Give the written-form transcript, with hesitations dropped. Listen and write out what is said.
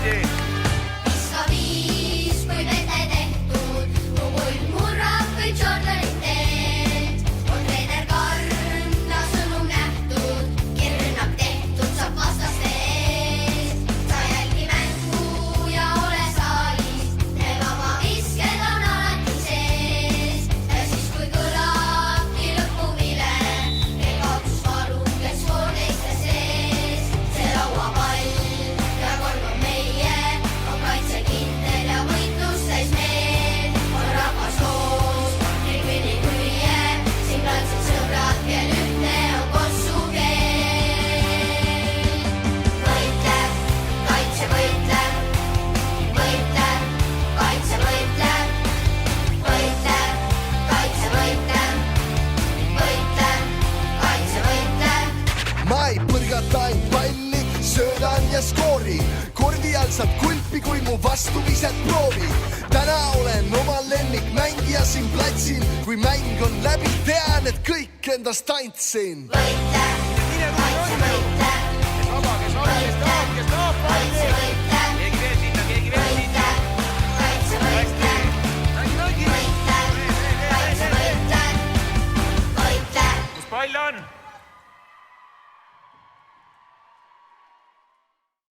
hästi. Viska viis, kui vete tehtud, mu pull murrab kõik Jordanit teed. On treener karm, ta sõnum nähtud, kirnab tehtud, saab vastaste ees. Sa jälgi mängu ja ole saalis, need vaba visked on alati sees. Ja siis, kui kõlabki lõpuvile, ei kaotusvaru, kes skoor teiste sees. See lauapall ja kord on meie, on kaitsekindel ja võitlus täis meel. On rahvas koos, nii külje, siin platsil sõbrad, kel ühtne on kossu keel. Võitleb, kaitse võitleb, võitleb, kaitse võitleb, võitleb, kaitse võitleb, võitleb, kaitse võitleb. Ma ei põrgata ainult palli, söödan ja skoori. Kordi all saab kulpi, kui mu vastuviset proovi. Täna olen oma lemmikmängija siin platsil. Kui mäng on läbi, tean, et kõik endast andsin. Võitleb.